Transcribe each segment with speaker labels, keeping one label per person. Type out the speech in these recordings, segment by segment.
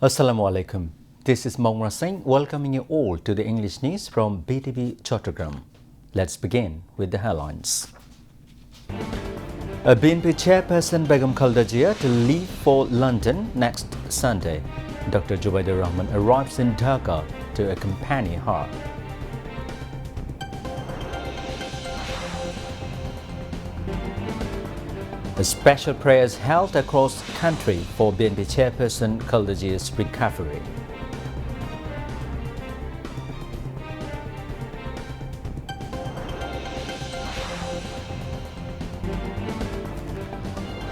Speaker 1: Assalamu alaikum. This is Mohammed Singh welcoming you all to the English news from Btv-Chattogram. Let's begin with the headlines. A BNP chairperson Begum Khaleda Zia to leave for London next Sunday. Dr. Zubaida Rahman arrives in Dhaka to accompany her. A special prayers held across country for BNP chairperson Khaleda Zia's recovery.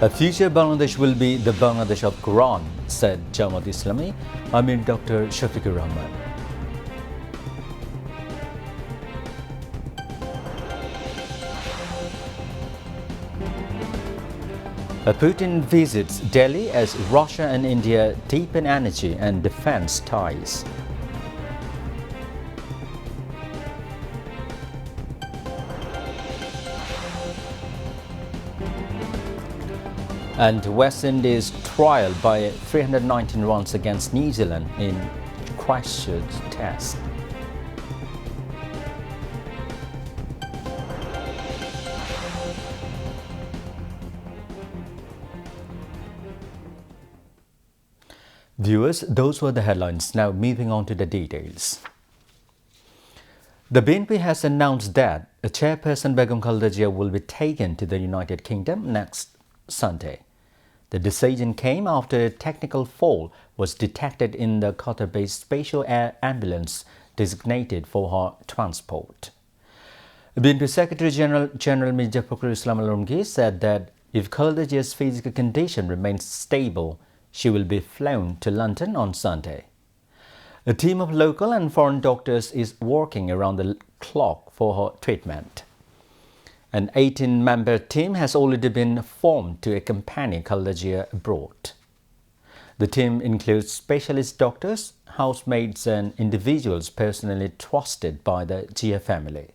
Speaker 1: A future Bangladesh will be the Bangladesh of Quran, said Jamaat Islami Amir Dr. Shafiqur Rahman. Putin visits Delhi as Russia and India deepen energy and defense ties. And West Indies trial by 319 runs against New Zealand in Christchurch Test. Viewers, those were the headlines. Now moving on to the details. The BNP has announced that a chairperson Begum Khaleda Zia will be taken to the United Kingdom next Sunday. The decision came after a technical fault was detected in the Qatar-based special air ambulance designated for her transport. BNP Secretary General Mirza Fakhrul Islam Al-Rumgi said that if Khaleda Zia's physical condition remains stable, she will be flown to London on Sunday. A team of local and foreign doctors is working around the clock for her treatment. An 18-member team has already been formed to accompany Khaleda Zia abroad. The team includes specialist doctors, housemaids and individuals personally trusted by the Zia family.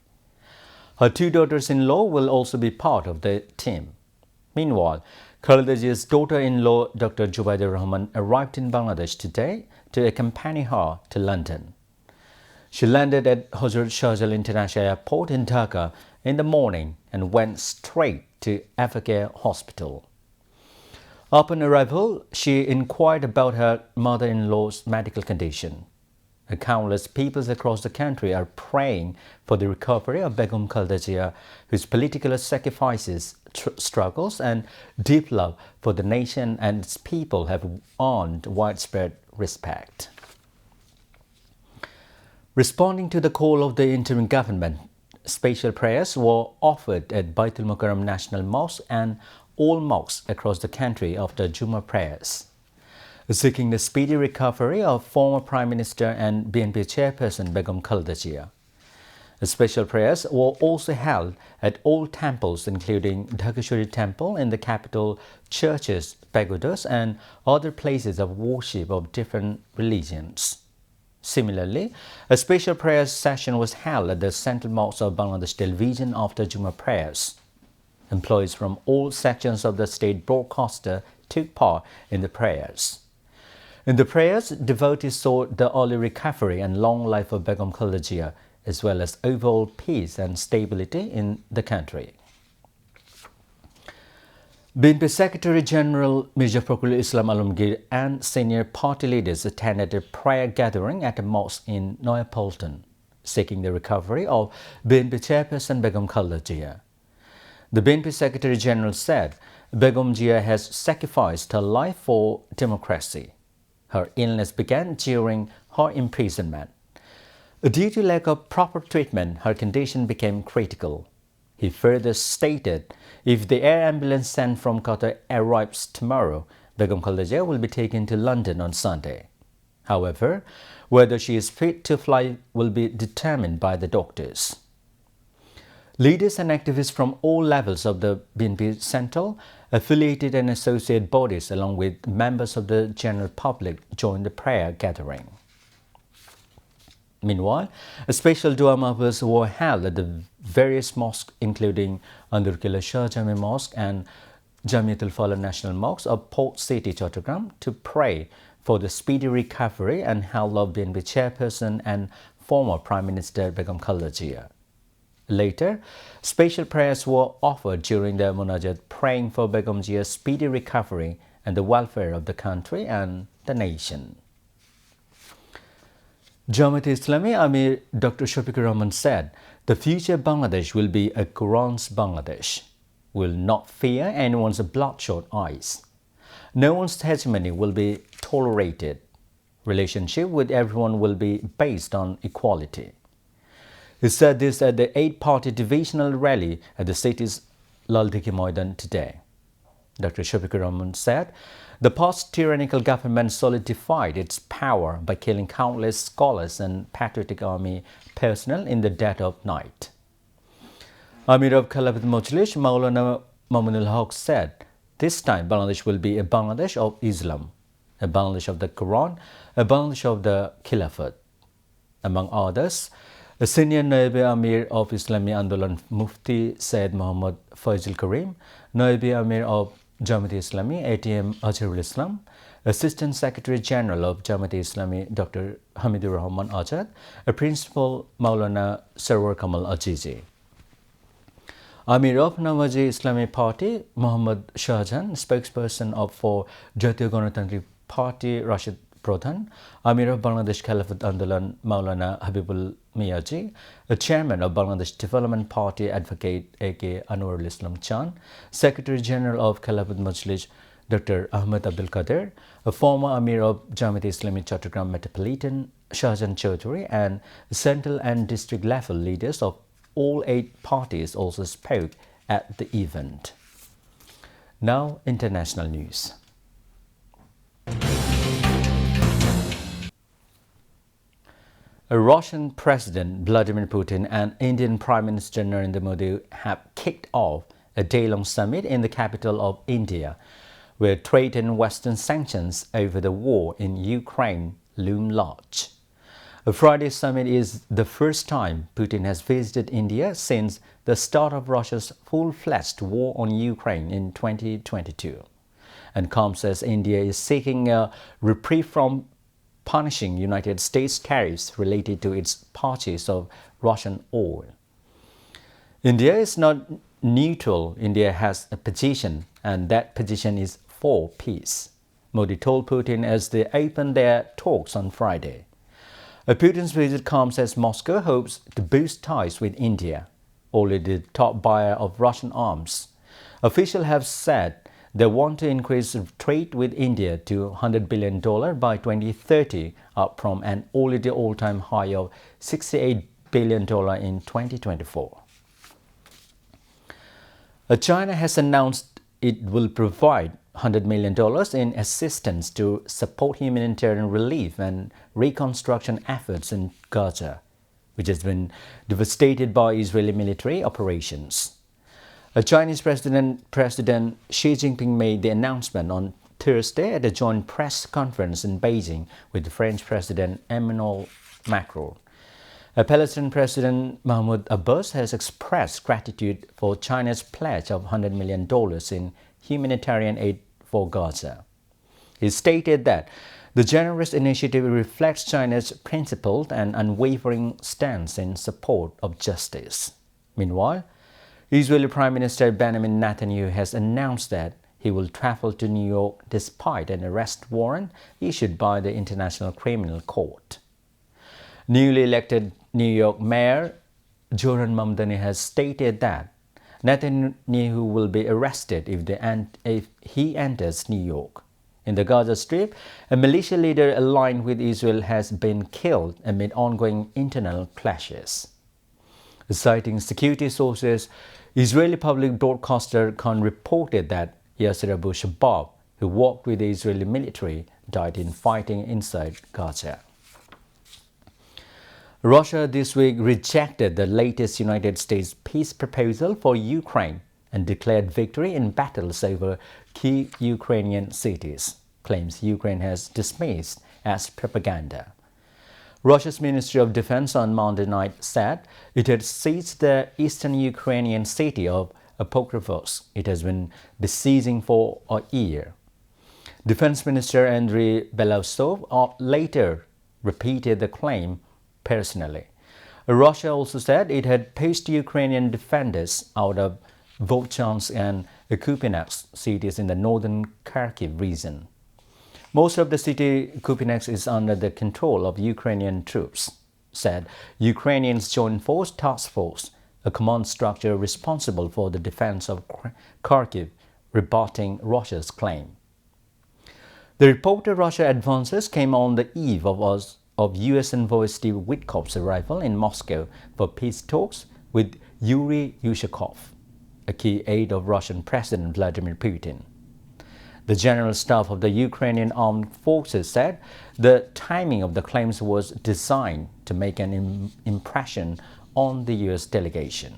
Speaker 1: Her two daughters-in-law will also be part of the team. Meanwhile, Khaleda Zia's daughter-in-law, Dr. Zubaida Rahman, arrived in Bangladesh today to accompany her to London. She landed at Hazrat Shahjal International Airport in Dhaka in the morning and went straight to Evercare Hospital. Upon arrival, she inquired about her mother-in-law's medical condition. Countless people across the country are praying for the recovery of Begum Khaleda Zia, whose political sacrifices, struggles and deep love for the nation and its people have earned widespread respect. Responding to the call of the interim government, special prayers were offered at Baitul Mukarram National Mosque and all mosques across the country after Jummah prayers, seeking the speedy recovery of former Prime Minister and BNP chairperson Begum Khaleda Zia. Special prayers were also held at all temples, including Dhakeshwari Temple in the capital, churches, pagodas, and other places of worship of different religions. Similarly, a special prayer session was held at the Central Mosque of Bangladesh Television after Jummah prayers. Employees from all sections of the state broadcaster took part in the prayers. In the prayers, devotees sought the early recovery and long life of Begum Khaleda Zia, as well as overall peace and stability in the country. BNP Secretary General Mirza Fakhrul Islam Al-Rumgi and senior party leaders attended a prayer gathering at a mosque in Neapolitan, seeking the recovery of BNP chairperson Begum Khaleda Zia. The BNP Secretary General said Begum Zia has sacrificed her life for democracy. Her illness began during her imprisonment. Due to lack of proper treatment, her condition became critical. He further stated, if the air ambulance sent from Qatar arrives tomorrow, Begum Khaleda Zia will be taken to London on Sunday. However, whether she is fit to fly will be determined by the doctors. Leaders and activists from all levels of the BNP Central, affiliated and associate bodies, along with members of the general public, joined the prayer gathering. Meanwhile, a special dua mahfuz were held at the various mosques, including Andurkila Shah Jami Mosque and Jamiatul Fallah National Mosque of Port City, Chattogram, to pray for the speedy recovery and health of BNP chairperson and former Prime Minister Begum Khaleda Zia. Later, special prayers were offered during the Munajat, praying for Begum Zia's speedy recovery and the welfare of the country and the nation. Jamaat-e-Islami Amir Dr. Shafiqur Rahman said, "The future Bangladesh will be a Quran's Bangladesh. Will not fear anyone's bloodshot eyes. No one's hegemony will be tolerated. Relationship with everyone will be based on equality." He said this at the 8-party divisional rally at the city's Laldiki Maidan today. Dr. Shafiqur Rahman said, "The past tyrannical government solidified its power by killing countless scholars and patriotic army personnel in the dead of night." Amir of Khilafat Majlis, Maulana Mamunul Haq said, "This time Bangladesh will be a Bangladesh of Islam, a Bangladesh of the Quran, a Bangladesh of the Khilafat." Among others, a senior Naib Amir of Islami Andolan Mufti Sayyid Muhammad Faizul Karim, Naib Amir of Jamaat-e-Islami ATM Azharul Islam, Assistant Secretary General of Jamaat-e-Islami Dr. Hamidur Rahman Azad, a Principal Maulana Sarwar Kamal Azizi. Amir of Nawaji Islami Party, Muhammad Shahjan, spokesperson for Jatiya Ganatantrik Party, Rashid Pradhan, Amir of Bangladesh Khilafat Andolan, Maulana Habibul Miyaji, a chairman of Bangladesh Development Party, Advocate A.K. Anwarul Islam Chan, Secretary General of Khilafat Majlis, Dr. Ahmed Abdul Qadir, a former Amir of Btv-Chattogram Metropolitan, Shahjan Chaudhary, and central and district level leaders of all 8 parties also spoke at the event. Now, international news. Russian President Vladimir Putin and Indian Prime Minister Narendra Modi have kicked off a day-long summit in the capital of India, where trade and Western sanctions over the war in Ukraine loom large. A Friday summit is the first time Putin has visited India since the start of Russia's full-fledged war on Ukraine in 2022, and comes as India is seeking a reprieve from punishing United States tariffs related to its purchase of Russian oil. India is not neutral. India has a position, and that position is for peace, Modi told Putin as they opened their talks on Friday. Putin's visit comes as Moscow hopes to boost ties with India, already the top buyer of Russian arms. Officials have said they want to increase trade with India to $100 billion by 2030, up from an already all-time high of $68 billion in 2024. China has announced it will provide $100 million in assistance to support humanitarian relief and reconstruction efforts in Gaza, which has been devastated by Israeli military operations. Chinese President Xi Jinping made the announcement on Thursday at a joint press conference in Beijing with French President Emmanuel Macron. Palestinian President Mahmoud Abbas has expressed gratitude for China's pledge of $100 million in humanitarian aid for Gaza. He stated that the generous initiative reflects China's principled and unwavering stance in support of justice. Meanwhile, Israeli Prime Minister Benjamin Netanyahu has announced that he will travel to New York despite an arrest warrant issued by the International Criminal Court. Newly elected New York Mayor Zohran Mamdani has stated that Netanyahu will be arrested if he enters New York. In the Gaza Strip, a militia leader aligned with Israel has been killed amid ongoing internal clashes. Citing security sources, Israeli public broadcaster Khan reported that Yasser Abu Shabab, who worked with the Israeli military, died in fighting inside Gaza. Russia this week rejected the latest United States peace proposal for Ukraine and declared victory in battles over key Ukrainian cities, claims Ukraine has dismissed as propaganda. Russia's Ministry of Defense on Monday night said it had seized the eastern Ukrainian city of Pokrovsk. It has been besieging for a year. Defense Minister Andriy Belousov later repeated the claim personally. Russia also said it had pushed Ukrainian defenders out of Volchansk and Kupiansk cities in the northern Kharkiv region. Most of the city Kupiansk is under the control of Ukrainian troops, said Ukrainians Joint Force Task Force, a command structure responsible for the defense of Kharkiv, rebutting Russia's claim. The reported Russia advances came on the eve of U.S. envoy Steve Witkoff's arrival in Moscow for peace talks with Yuri Yushakov, a key aide of Russian President Vladimir Putin. The General Staff of the Ukrainian Armed Forces said the timing of the claims was designed to make an impression on the U.S. delegation.